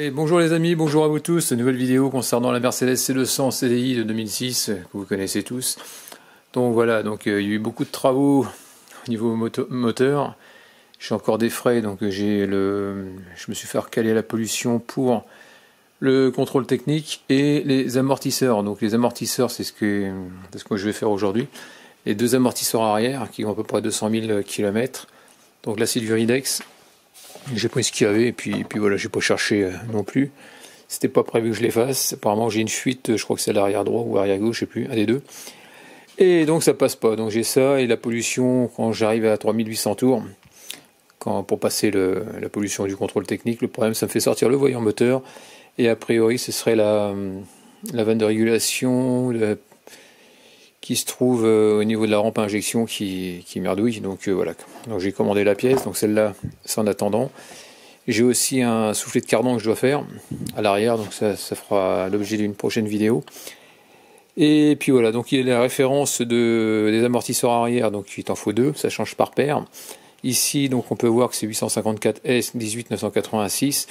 Allez, bonjour les amis, bonjour à vous tous, nouvelle vidéo concernant la Mercedes C200 CDI de 2006, que vous connaissez tous. Donc voilà, il y a eu beaucoup de travaux au niveau moteur. J'ai encore des frais, donc je me suis fait recaler la pollution pour le contrôle technique et les amortisseurs. Donc les amortisseurs, c'est ce que je vais faire aujourd'hui. Les deux amortisseurs arrière qui ont à peu près 200 000 km. Donc là c'est du Ridex. J'ai pris ce qu'il y avait et puis voilà, j'ai pas cherché non plus. C'était pas prévu que je les fasse. Apparemment j'ai une fuite, je crois que c'est à l'arrière droit ou arrière gauche, je sais plus, un des deux. Et donc ça passe pas. Donc j'ai ça et la pollution quand j'arrive à 3800 tours. Pour passer la pollution du contrôle technique, le problème ça me fait sortir le voyant moteur. Et a priori ce serait la vanne de régulation qui se trouve au niveau de la rampe à injection qui merdouille. Donc voilà. Donc j'ai commandé la pièce, donc celle-là c'est en attendant. J'ai aussi un soufflet de cardan que je dois faire à l'arrière, donc ça fera l'objet d'une prochaine vidéo. Et puis voilà, donc il y a la référence des amortisseurs arrière, donc il t'en faut deux, ça change par paire. Ici, donc on peut voir que c'est 854S 18986.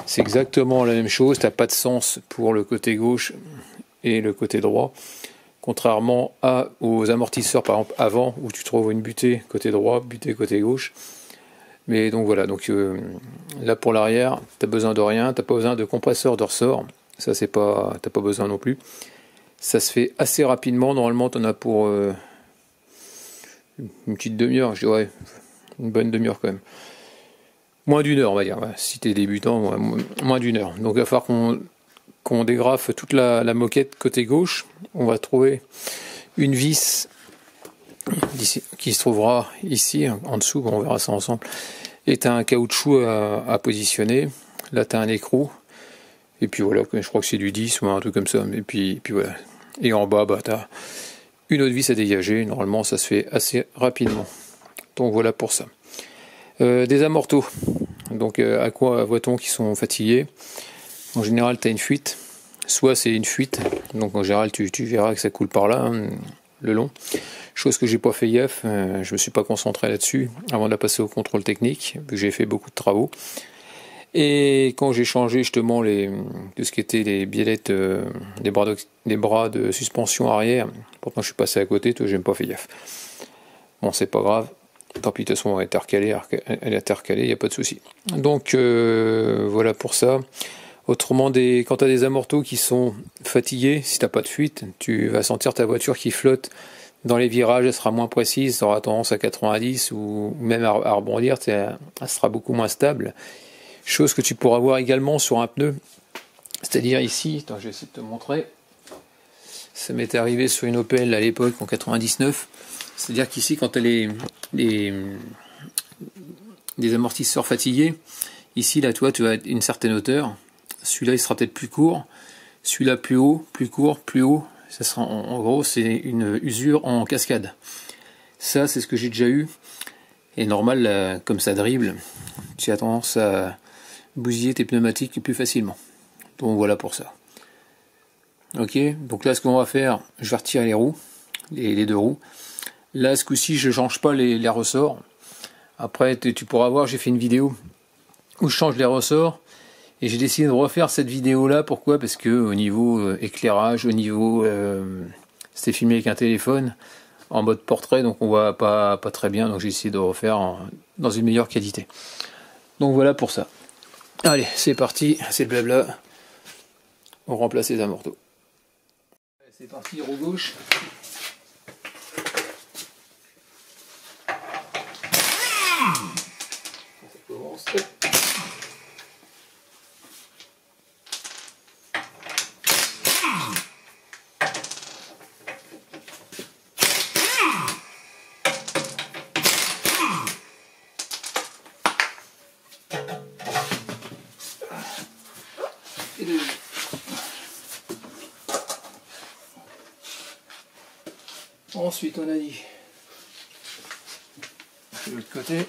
C'est exactement la même chose, t'as pas de sens pour le côté gauche et le côté droit. Contrairement aux amortisseurs par exemple avant où tu trouves une butée côté droit, butée côté gauche. Mais donc voilà, là pour l'arrière, t'as besoin de rien, t'as pas besoin de compresseur de ressort. Ça t'as pas besoin non plus. Ça se fait assez rapidement, normalement t'en as pour une petite demi-heure, je dirais. Une bonne demi-heure quand même. Moins d'une heure on va dire, ouais. Si t'es débutant, moins d'une heure. Donc il va falloir qu'on dégrafe toute la moquette côté gauche. On va trouver une vis qui se trouvera ici, en dessous, on verra ça ensemble. Et tu as un caoutchouc à positionner. Là tu as un écrou. Et puis voilà, je crois que c'est du 10 ou un truc comme ça. Et puis voilà. Et en bas, tu as une autre vis à dégager. Normalement ça se fait assez rapidement. Donc voilà pour ça. Des amortos. Donc à quoi voit-on qu'ils sont fatigués? En général, tu as une fuite. Soit c'est une fuite, donc en général tu verras que ça coule par là, hein, le long. Chose que j'ai pas fait gaffe, je me suis pas concentré là-dessus avant de la passer au contrôle technique, vu que j'ai fait beaucoup de travaux. Et quand j'ai changé justement de ce qui était les biellettes des bras de suspension arrière, pourtant je suis passé à côté, j'ai même pas fait gaffe. Bon, c'est pas grave. Tant pis, de toute façon, elle est intercalée, il n'y a pas de souci. Donc, voilà pour ça. Autrement, quand tu as des amortos qui sont fatigués, si tu n'as pas de fuite, tu vas sentir ta voiture qui flotte dans les virages, elle sera moins précise, tu auras tendance à 90 ou même à rebondir, elle sera beaucoup moins stable. Chose que tu pourras voir également sur un pneu. C'est-à-dire ici, attends, je vais essayer de te montrer. Ça m'était arrivé sur une Opel à l'époque, en 99. C'est-à-dire qu'ici, quand tu as des amortisseurs fatigués, ici, là, toi, tu as une certaine hauteur. Celui-là, il sera peut-être plus court. Celui-là, plus haut, plus court, plus haut. Ça sera, en gros, c'est une usure en cascade. Ça, c'est ce que j'ai déjà eu. Et normal, là, comme ça dribble, tu as tendance à bousiller tes pneumatiques plus facilement. Donc voilà pour ça. Ok, donc là, ce qu'on va faire, je vais retirer les roues, les deux roues. Là, ce coup-ci, je change pas les ressorts. Après, tu pourras voir, j'ai fait une vidéo où je change les ressorts. Et j'ai décidé de refaire cette vidéo-là. Pourquoi? Parce que au niveau éclairage, au niveau... c'était filmé avec un téléphone, en mode portrait, donc on voit pas très bien. Donc j'ai essayé de refaire dans une meilleure qualité. Donc voilà pour ça. Allez, c'est parti, c'est le blabla. On remplace les amortos. C'est parti, roue gauche. Ça commence. Ensuite, on a dit de l'autre côté.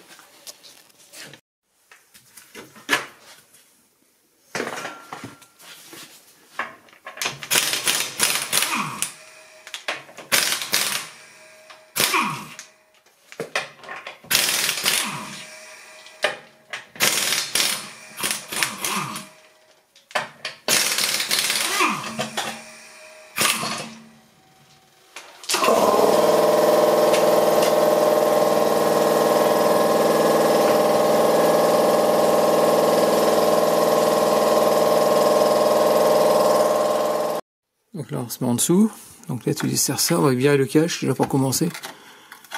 on se met en dessous. Donc là tu desserres ça, on va virer le cache déjà pour commencer.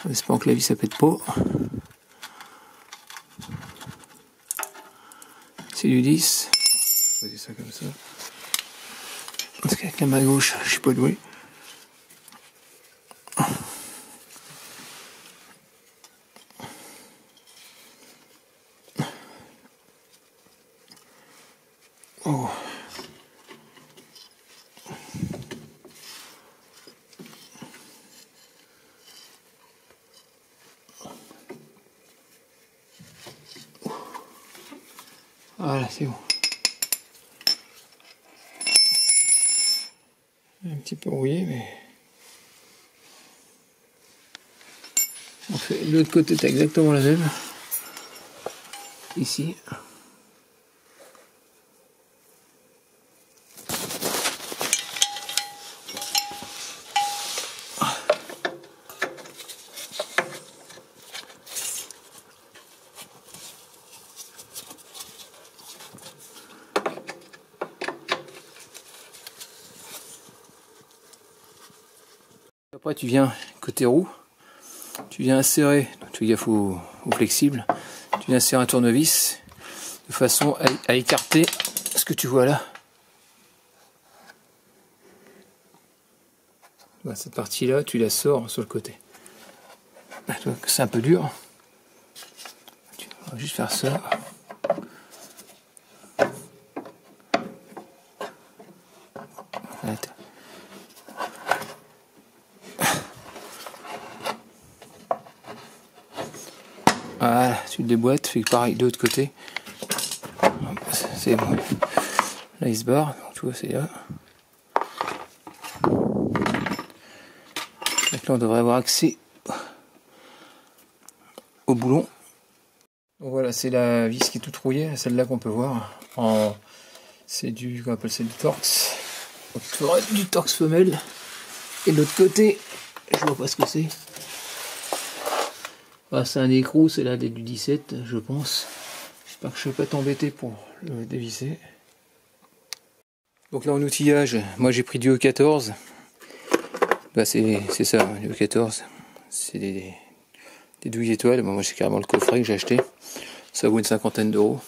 En espérant que la vis ça pète pas. C'est du 10. On va poser ça comme ça. Parce qu'avec la main gauche, je suis pas doué. Oh. Voilà, c'est bon. Un petit peu rouillé, mais... On fait de l'autre côté, t'as exactement la même. Ici. Après tu viens côté roue, tu viens insérer, donc tu fais gaffe au flexible, tu viens insérer un tournevis de façon à écarter ce que tu vois là. Voilà, cette partie là tu la sors sur le côté. C'est un peu dur, tu vas juste faire ça. Voilà, tu le déboîtes, fais pareil de l'autre côté. C'est bon. Là il se barre, donc tu vois c'est là. Donc là on devrait avoir accès au boulon. Donc voilà, c'est la vis qui est toute rouillée, celle-là qu'on peut voir. C'est du, qu'on appelle ça, du Torx. Donc il faudrait du Torx femelle. Et de l'autre côté, je vois pas ce que c'est. Ah, c'est un écrou, c'est là du 17, je pense. J'espère que je ne vais pas t'embêter pour le dévisser. Donc là en outillage, moi j'ai pris du E14. Bah c'est ça, du E14. C'est des douilles étoiles. Bon, moi c'est carrément le coffret que j'ai acheté. Ça vaut une cinquantaine d'euros.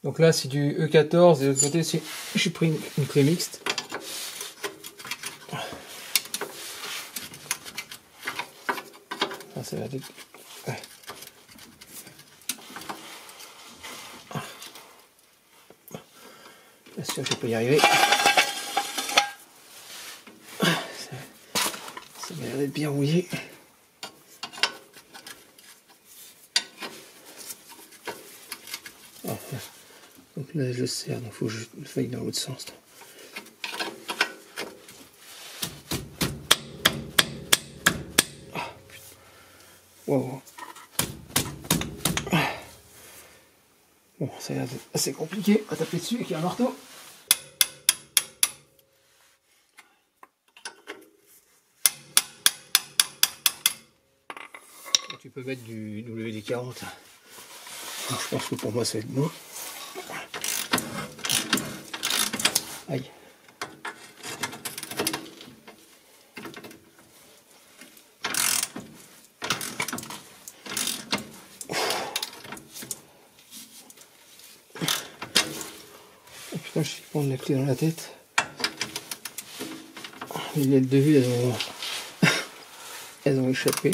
Donc là c'est du E14 et de l'autre côté j'ai pris une clé mixte. Ah, ça va être... Ouais. Bien sûr, je peux y arriver. Ça m'a l'air d'être bien rouillé. Oh, donc là, je le serre, donc il faut que je le fasse dans l'autre sens. Wow. Bon, ça a l'air assez compliqué à taper dessus avec un marteau. Tu peux mettre du WD-40. Donc, je pense que pour moi ça va être bon. Aïe. Oh putain, je suis prendre la clé dans la tête. Les lunettes de vue, elles ont échappé.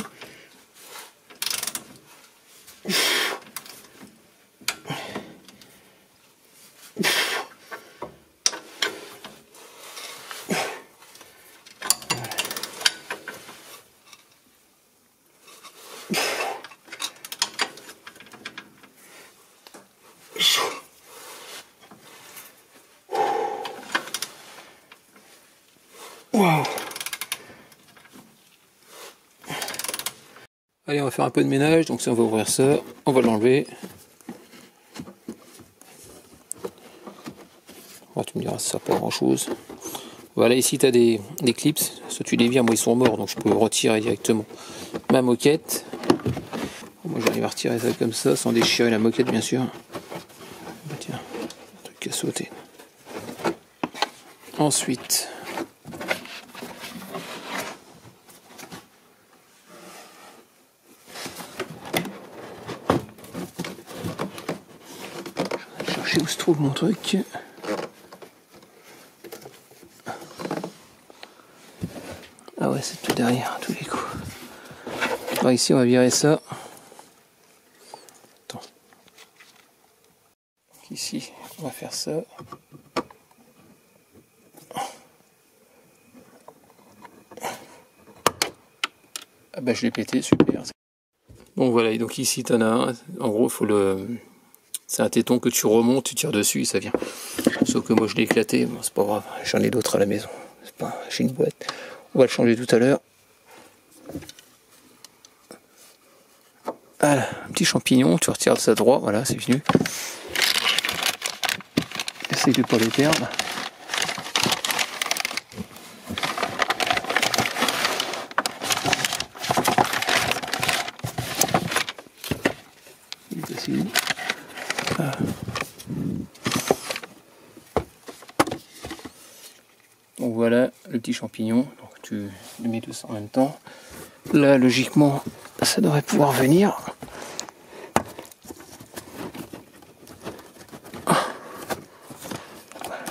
Wow. Allez, on va faire un peu de ménage, donc ça on va ouvrir ça, on va l'enlever. Oh, tu me diras, ça sert pas à grand chose. Voilà, ici tu as des clips, soit tu les vires, moi ils sont morts, donc je peux retirer directement ma moquette. Moi j'arrive à retirer ça comme ça, sans déchirer la moquette bien sûr. Bah, tiens, un truc à sauter. Ensuite, où se trouve mon truc. Ah ouais, c'est tout derrière, à tous les coups. Alors ici, on va virer ça. Attends. Donc ici, on va faire ça. Ah bah je l'ai pété, super. Bon voilà, et donc ici t'en as un. En gros, faut c'est un téton que tu remontes, tu tires dessus et ça vient. Sauf que moi je l'ai éclaté, bon, c'est pas grave, j'en ai d'autres à la maison. C'est pas, j'ai une boîte. On va le changer tout à l'heure. Voilà, un petit champignon, tu retires de ça droit, voilà, c'est venu. Essaye de pas les perdre. Il est facile. Voilà. Donc voilà le petit champignon, donc tu le mets tous en même temps. Là logiquement ça devrait pouvoir venir.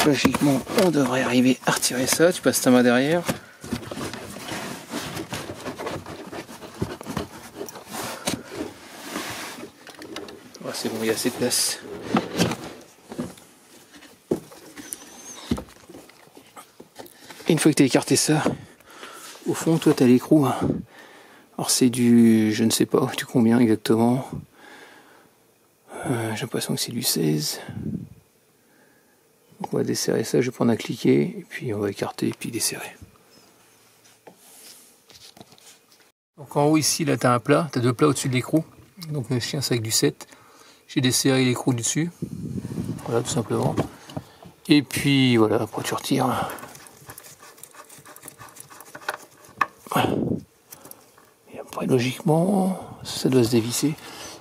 Logiquement on devrait arriver à retirer ça, tu passes ta main derrière. Oh, c'est bon, il y a assez de place. Et une fois que tu as écarté ça, au fond, toi, tu as l'écrou. Alors, c'est du, je ne sais pas du combien exactement. J'ai l'impression que c'est du 16. Donc, on va desserrer ça, je vais prendre un cliquet, et puis on va écarter, et puis desserrer. Donc, en haut, ici, là, tu as un plat. Tu as deux plats au-dessus de l'écrou. Donc, je tiens ça avec du 7. J'ai desserré l'écrou du dessus. Voilà, tout simplement. Et puis, voilà, après, tu retires. Voilà. Et après, logiquement, ça doit se dévisser.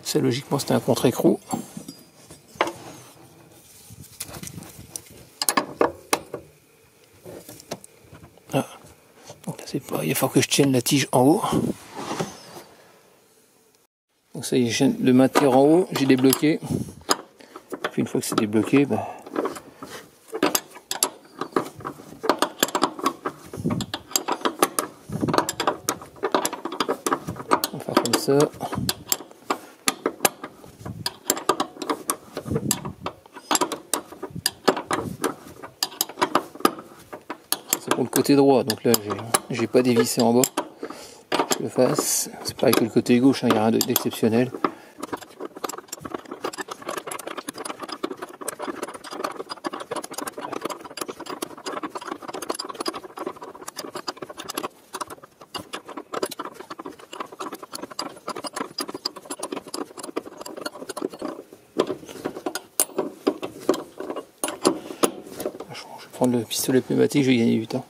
Ça, logiquement, c'était un contre-écrou. Ah. Donc là, c'est pas. Il va falloir que je tienne la tige en haut. Donc ça y est, je viens de le maintenir en haut, j'ai débloqué. Puis une fois que c'est débloqué, bah, on va faire comme ça. C'est pour le côté droit, donc là j'ai pas dévissé en bas. Je le fasse. C'est pareil que le côté gauche, il n'y a rien d'exceptionnel. Je vais prendre le pistolet pneumatique, je vais gagner du temps.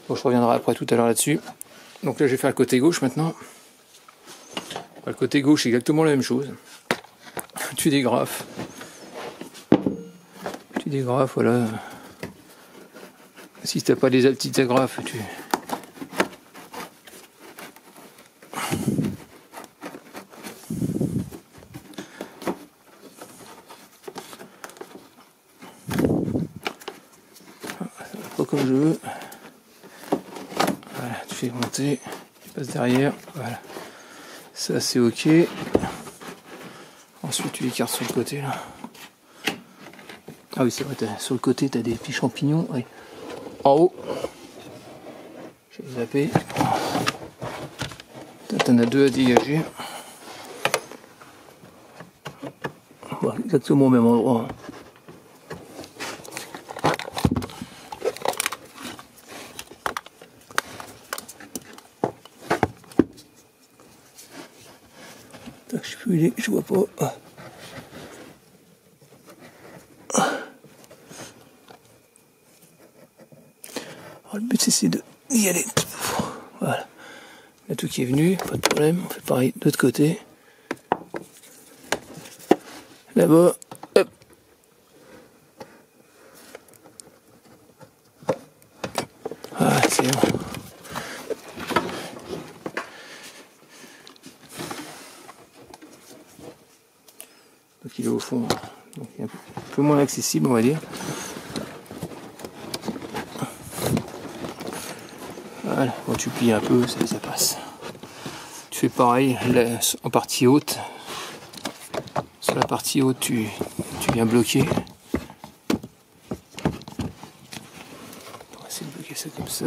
Bon, je reviendrai après tout à l'heure là-dessus. Donc là, je vais faire le côté gauche maintenant. Le côté gauche, c'est exactement la même chose. Tu dégrafes. Tu dégrafes, voilà. Si tu n'as pas des petites agrafes, tu... Pas comme je veux. Voilà, tu fais monter, tu passes derrière, voilà. Ça c'est ok. Ensuite tu écartes sur le côté là. Ah oui c'est vrai, sur le côté tu as des petits champignons. Oui. En haut. Je vais zapper. Tu en as deux à dégager. Bon, exactement au même endroit. Je vois pas. Alors, le but c'est d'y aller. Voilà. Il y a tout qui est venu, pas de problème. On fait pareil de l'autre côté. Là-bas. Hop. Ah, c'est bon. Donc il est au fond, donc il est un peu moins accessible, on va dire. Voilà, quand tu plies un peu, ça passe. Tu fais pareil là, en partie haute. Sur la partie haute, tu viens bloquer. On va essayer de bloquer ça comme ça.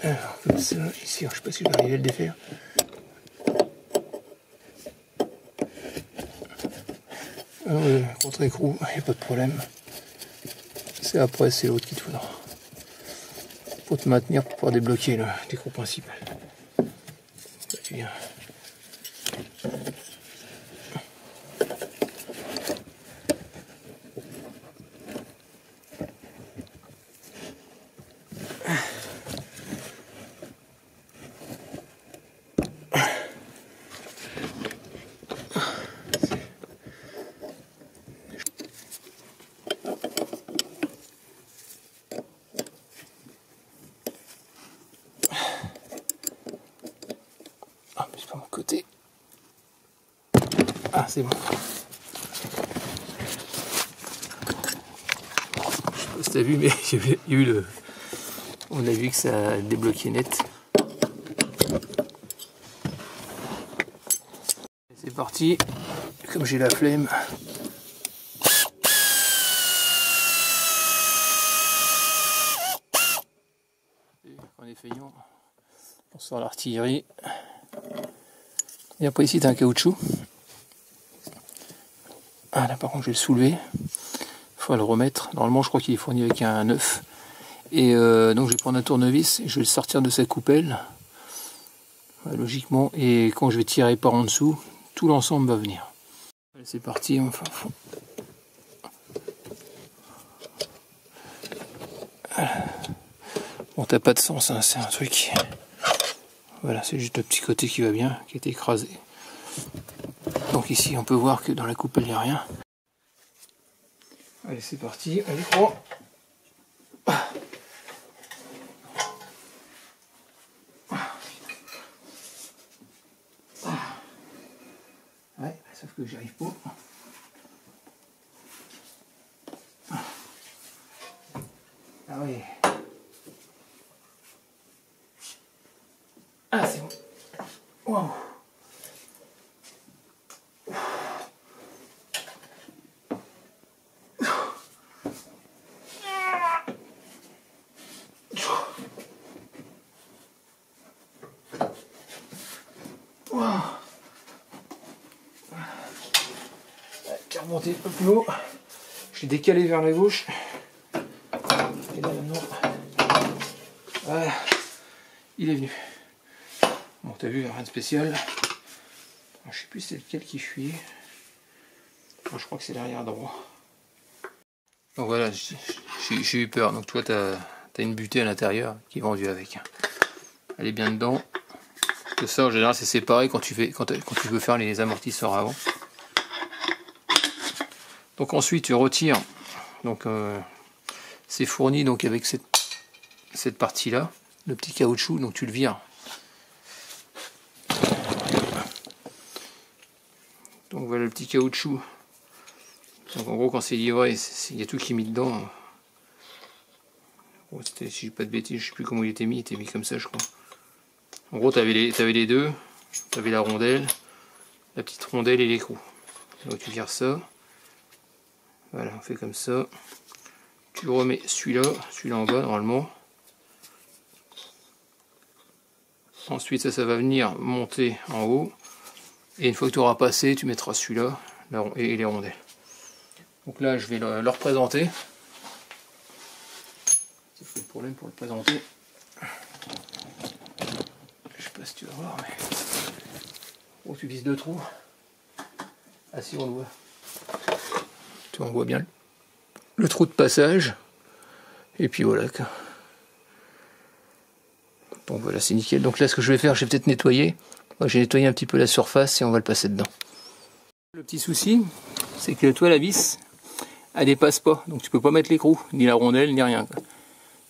Alors, comme ça, ici, je sais pas si je vais arriver à le défaire. Contre-écrou, il n'y a pas de problème. C'est après, c'est l'autre qu'il te faudra. Pour te maintenir, pour pouvoir débloquer l'écrou principal. Là, tu viens. Ah, mais c'est pas mon côté. Ah, c'est bon. Je sais pas si t'as vu, mais il y a eu le... On a vu que ça a débloqué net. C'est parti. Comme j'ai la flemme. On est feignant. On sort l'artillerie. Et après ici, tu as un caoutchouc. Ah là, par contre, je vais le soulever. Il faut le remettre. Normalement, je crois qu'il est fourni avec un 9. Et donc, je vais prendre un tournevis. Je vais le sortir de sa coupelle. Ouais, logiquement. Et quand je vais tirer par en dessous, tout l'ensemble va venir. Allez, c'est parti. Enfin, bon, t'as pas de sens, hein, c'est un truc. Voilà, c'est juste le petit côté qui va bien, qui a été écrasé. Donc ici, on peut voir que dans la coupelle, il n'y a rien. Allez, c'est parti, allez, oh. Ouais, sauf que j'y arrive pas. Ah oui. Ah, c'est bon. Wow. Wow. J'ai remonté un peu plus haut. Je l'ai décalé vers la gauche. Et là maintenant, voilà, il est venu. Bon, t'as vu, rien de spécial. Alors, je sais plus c'est lequel qui fuit. Moi, je crois que c'est l'arrière droit. Donc voilà, j'ai eu peur. Donc toi, t'as une butée à l'intérieur qui est vendue avec. Elle est bien dedans. Que ça, en général, c'est séparé quand tu veux faire les amortisseurs avant. Donc ensuite, tu retires. Donc c'est fourni donc avec cette partie-là, le petit caoutchouc. Donc tu le vires. Donc voilà le petit caoutchouc. Donc en gros, quand c'est livré, il y a tout qui est mis dedans. Bon, si je dis pas de bêtises, je sais plus comment il était mis comme ça, je crois. En gros, t'avais les deux, t'avais la rondelle, la petite rondelle et l'écrou. Donc tu vires ça. Voilà, on fait comme ça. Tu remets celui-là en bas normalement. Ensuite, ça va venir monter en haut. Et une fois que tu auras passé, tu mettras celui-là et les rondelles. Donc là, je vais le représenter. C'est pas le problème pour le présenter. Je sais pas si tu vas voir, mais oh, tu vises deux trous. Ah si, on le voit. Tu vois, on voit bien le trou de passage. Et puis voilà. Donc voilà, c'est nickel. Donc là, ce que je vais faire, je vais peut-être nettoyer. J'ai nettoyé un petit peu la surface et on va le passer dedans. Le petit souci, c'est que toi, la vis, elle dépasse pas. Donc tu peux pas mettre l'écrou, ni la rondelle, ni rien, quoi.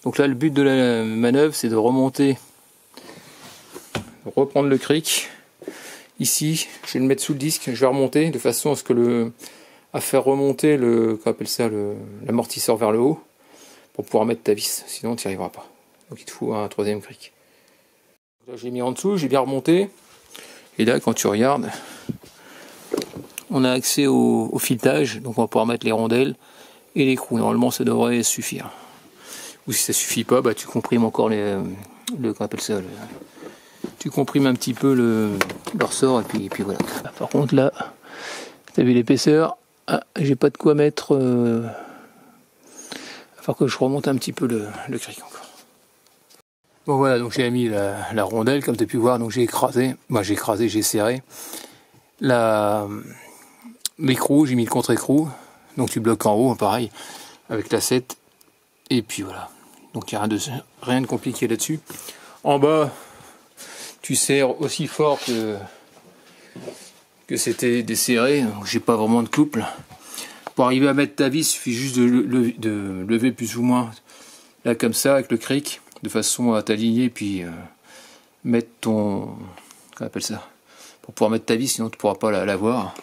Donc là, le but de la manœuvre, c'est de remonter, reprendre le cric. Ici, je vais le mettre sous le disque, je vais remonter de façon à ce que à faire remonter qu'on appelle ça l'amortisseur vers le haut pour pouvoir mettre ta vis. Sinon, tu n'y arriveras pas. Donc il te faut un troisième cric. Là, j'ai mis en dessous, j'ai bien remonté. Et là, quand tu regardes, on a accès au filetage, donc on va pouvoir mettre les rondelles et l'écrou. Normalement, ça devrait suffire. Ou si ça suffit pas, bah tu comprimes encore qu'on appelle ça, tu comprimes un petit peu le ressort et puis voilà. Par contre là, tu as vu l'épaisseur, j'ai pas de quoi mettre. Il va falloir que je remonte un petit peu le cric encore. Bon voilà, donc j'ai mis la rondelle comme tu as pu voir, donc j'ai écrasé, j'ai serré. L'écrou, j'ai mis le contre-écrou, donc tu bloques en haut, pareil, avec la 7. Et puis voilà, donc il n'y a rien de compliqué là-dessus. En bas, tu serres aussi fort que c'était desserré, donc j'ai pas vraiment de couple. Pour arriver à mettre ta vis, il suffit juste de lever plus ou moins, là comme ça, avec le cric, de façon à t'aligner, puis mettre ton... Qu'on appelle ça, pour pouvoir mettre ta vis, sinon tu ne pourras pas la voir.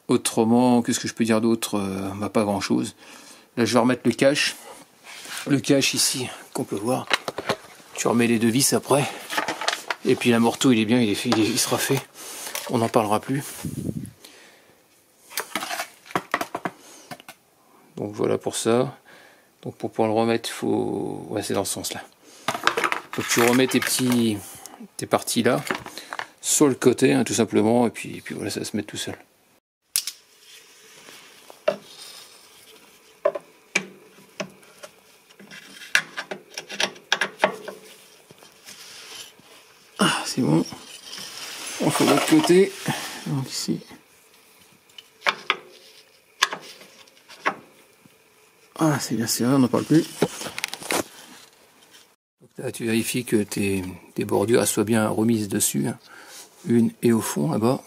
Autrement, qu'est-ce que je peux dire d'autre? Pas grand-chose. Là, je vais remettre le cache. Le cache ici, qu'on peut voir. Tu remets les deux vis après. Et puis l'amorto, il est bien, il sera fait. On n'en parlera plus. Donc voilà pour ça. Donc pour pouvoir le remettre, il faut... Ouais, c'est dans ce sens-là. Donc tu remets tes parties là, sur le côté, hein, tout simplement. Et puis voilà, ça va se met tout seul. C'est bon, on fait l'autre côté, donc ici, ah c'est bien serré, on n'en parle plus. Donc là tu vérifies que tes bordures soient bien remises dessus, hein. Une et au fond là-bas.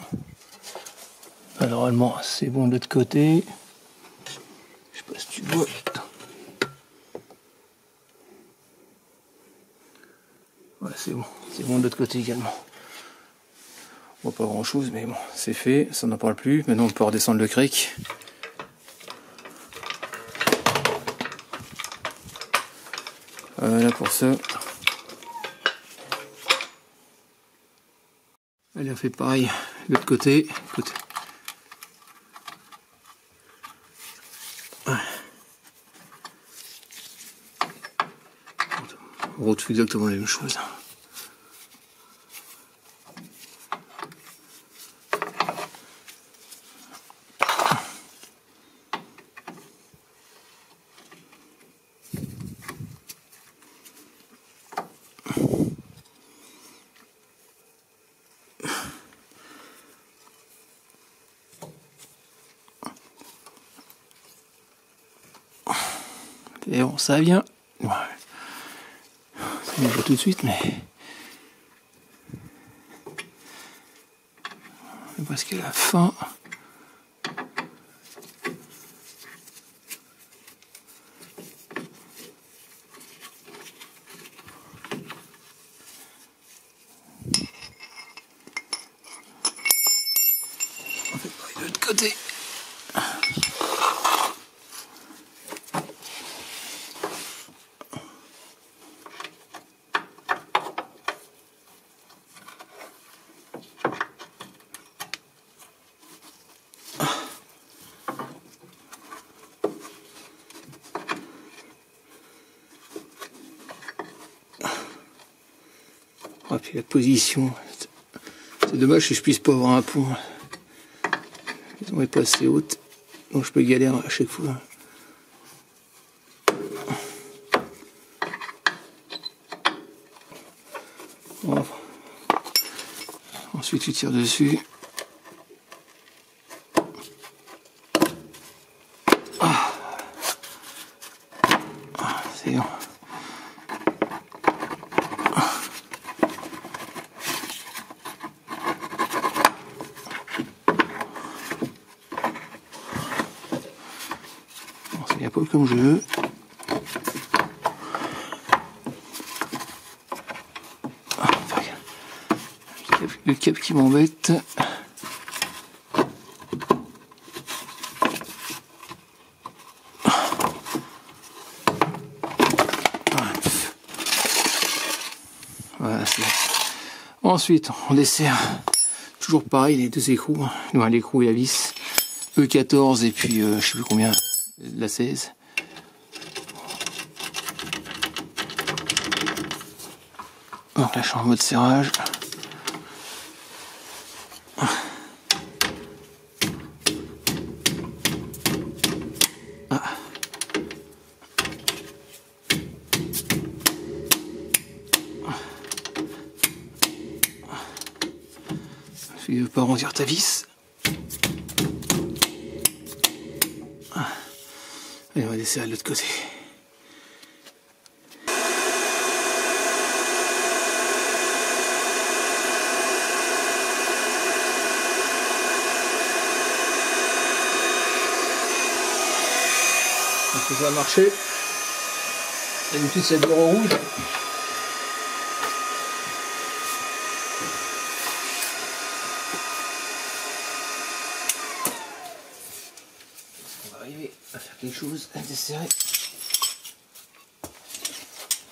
Normalement c'est bon de l'autre côté, je sais pas si tu vois. Voilà, c'est bon de l'autre côté également. On voit pas grand chose, mais bon, c'est fait, ça n'en parle plus. Maintenant on peut redescendre le cric. Voilà pour ça. Allez, on fait pareil de l'autre côté. Écoute. On retrouve exactement la même chose. Et bon, ça vient. Ouais. Ça ne va pas tout de suite, mais parce que la fin. On fait pareil de l'autre côté. Et puis la position, c'est dommage que je puisse pas avoir un point. Ils ont pas assez haute, donc je peux galérer à chaque fois. Bon. Ensuite tu tires dessus. C'est bon. pas comme je veux. Le câble qui m'embête. Voilà, ensuite, on dessert toujours pareil les deux écrous, hein. L'écrou et la vis. E14 et puis je sais plus combien, la 16. Donc là je suis en mode serrage. Tu ne veux pas arrondir ta vis. Allez, on va desserrer de l'autre côté. Est-ce que ça va marcher? D'habitude c'est le rouge. On va arriver à faire quelque chose, à desserrer.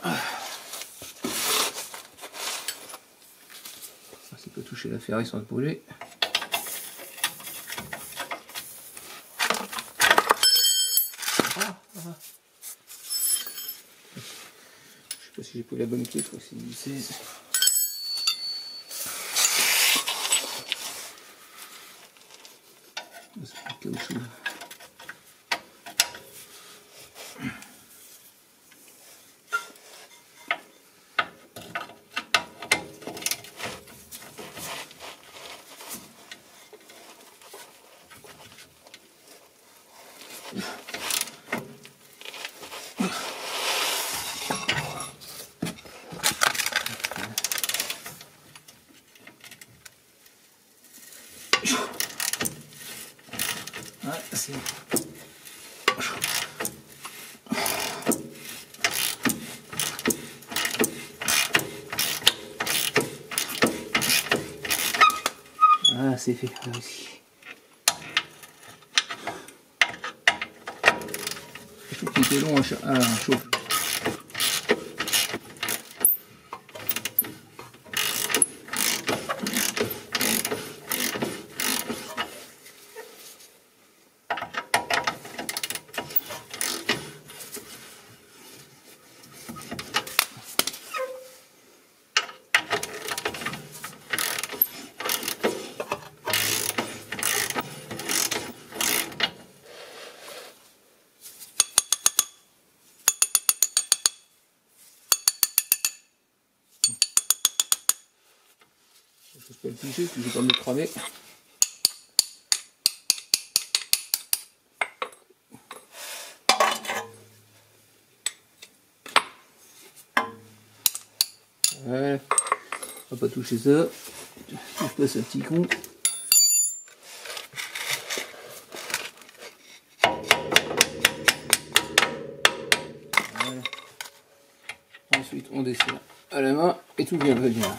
Ça peut toucher la ferraille sans se brûler. Je sais pas si j'ai pris la bonne clé, je crois que c'est du 16. C'est pas le caoutchouc. C'est ah, c'est fait aussi. Je trouve qu'il était long à chauffer. Je peux le toucher, puis je vais pas me le cramer. Ouais, on va pas toucher ça. Je passe un petit con. Voilà. Ensuite, on dessert à la main et tout va bien.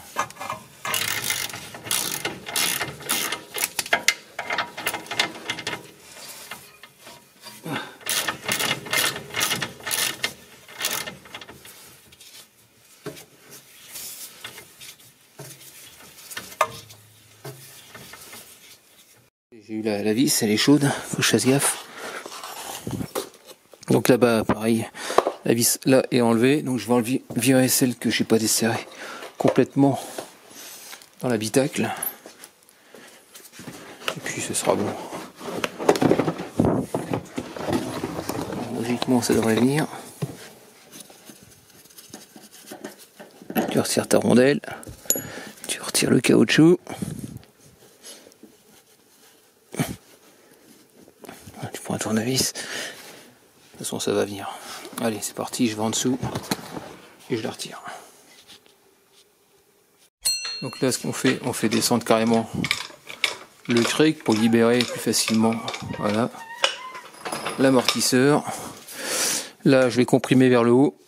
J'ai eu la vis, elle est chaude, faut que je fasse gaffe. Donc là-bas, pareil, la vis là est enlevée, donc je vais virer celle que j'ai pas desserrée complètement dans l'habitacle. Et puis ce sera bon. Logiquement, ça devrait venir. Tu retires ta rondelle, tu retires le caoutchouc. Tu prends un tournevis. De toute façon, ça va venir. Allez, c'est parti, je vais en dessous et je la retire. Donc là, ce qu'on fait, on fait descendre carrément le cric pour libérer plus facilement, voilà, l'amortisseur. Là, je vais comprimer vers le haut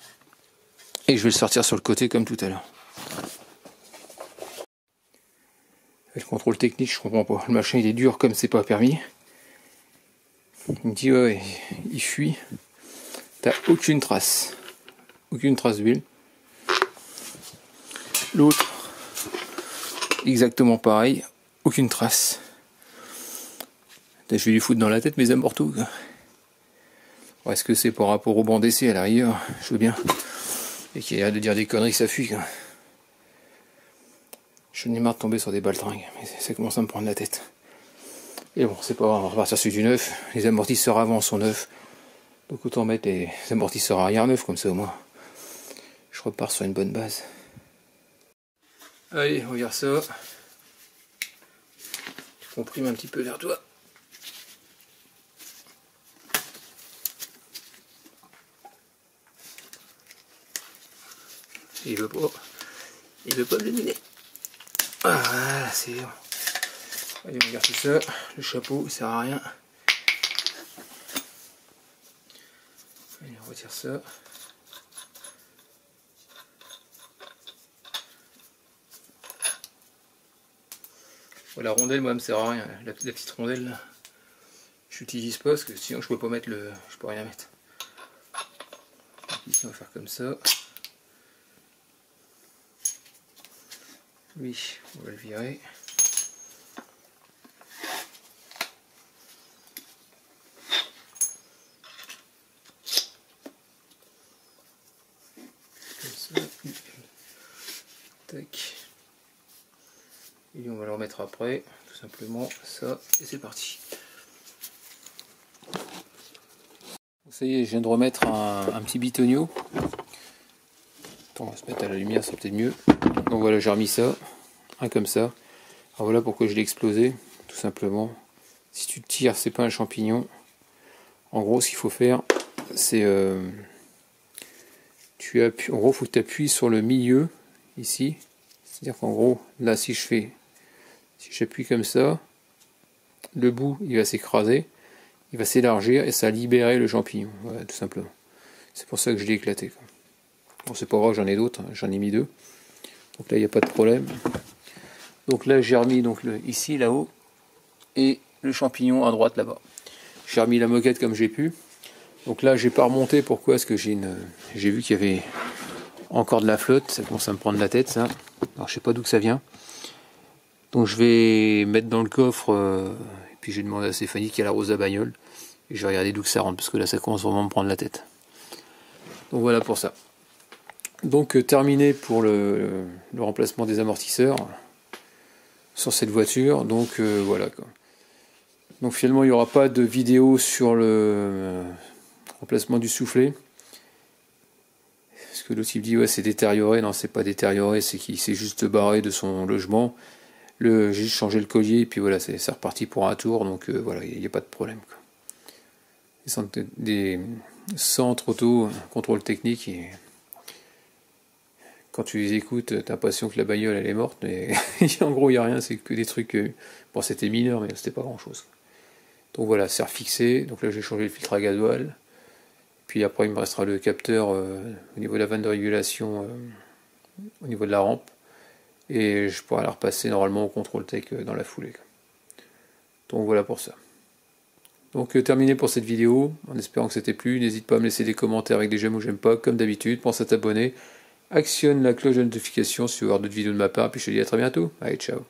et je vais le sortir sur le côté comme tout à l'heure. Le contrôle technique, je comprends pas. Le machin il est dur comme c'est pas permis. Il me dit ouais, il fuit. T'as aucune trace d'huile. L'autre, exactement pareil, aucune trace. Je vais lui foutre dans la tête mes amortos. Est-ce que c'est par rapport au banc d'essai à l'arrière? Je veux bien. Et qu'il y a de dire des conneries, ça fuit. Je n'ai marre de tomber sur des baltringues, mais ça commence à me prendre la tête. Et bon, c'est pas grave, on va repartir sur du neuf. Les amortisseurs avant sont neufs. Donc autant mettre les amortisseurs arrière neufs, comme ça au moins. Je repars sur une bonne base. Allez, regarde ça. Je comprime un petit peu vers toi. Il veut pas me dominer. Voilà, c'est bon. Allez, on regarde tout ça. Le chapeau, il sert à rien. Allez, on retire ça. Bon, la rondelle, moi, elle me sert à rien. La petite rondelle, là, je l'utilise pas parce que sinon je peux pas mettre le. Je peux rien mettre. Donc, ici, on va faire comme ça. Oui, on va le virer. Comme ça. Tac. Et on va le remettre après, tout simplement ça, et c'est parti. Ça y est, je viens de remettre un petit bitonio. Attends, on va se mettre à la lumière, c'est peut-être mieux. Donc voilà, j'ai remis ça, un comme ça. Alors voilà pourquoi je l'ai explosé, tout simplement. Si tu tires, c'est pas un champignon. En gros, ce qu'il faut faire, c'est tu appuies. En gros, il faut que tu appuies sur le milieu ici. C'est-à-dire qu'en gros, là, si j'appuie comme ça, le bout, il va s'écraser, il va s'élargir et ça va libérer le champignon. Voilà, tout simplement. C'est pour ça que je l'ai éclaté, quoi. Bon, c'est pas grave, j'en ai d'autres, hein. J'en ai mis 2. Donc là, il n'y a pas de problème. Donc là, j'ai remis donc ici, là-haut, et le champignon à droite, là-bas. J'ai remis la moquette comme j'ai pu. Donc là, j'ai pas remonté. Pourquoi? Parce que j'ai vu qu'il y avait encore de la flotte. Ça commence à me prendre la tête, ça. Alors, je sais pas d'où que ça vient. Donc je vais mettre dans le coffre, et puis j'ai demandé à Stéphanie qui a la rose à bagnole. Et je vais regarder d'où que ça rentre, parce que là, ça commence vraiment à me prendre la tête. Donc voilà pour ça. Donc terminé pour le remplacement des amortisseurs sur cette voiture. Donc voilà quoi. Donc finalement il n'y aura pas de vidéo sur le remplacement du soufflet. Parce que l'autre il me dit ouais c'est détérioré. Non, c'est pas détérioré, c'est qu'il s'est juste barré de son logement. J'ai juste changé le collier et puis voilà, c'est reparti pour un tour. Donc voilà, il n'y a pas de problème, quoi. Des centres auto, contrôle technique, et quand tu les écoutes, t'as l'impression que la bagnole elle est morte, mais en gros il n'y a rien, c'est que des trucs. Bon, c'était mineur, mais c'était pas grand chose. Donc voilà, c'est refixé. Donc là j'ai changé le filtre à gasoil. Puis après il me restera le capteur au niveau de la vanne de régulation, au niveau de la rampe. Et je pourrai la repasser normalement au contrôle tech dans la foulée. Donc voilà pour ça. Donc terminé pour cette vidéo, en espérant que ça t'ait plu. N'hésite pas à me laisser des commentaires avec des j'aime ou j'aime pas, comme d'habitude. Pense à t'abonner. Actionne la cloche de notification si tu veux voir d'autres vidéos de ma part. Puis je te dis à très bientôt. Allez, ciao.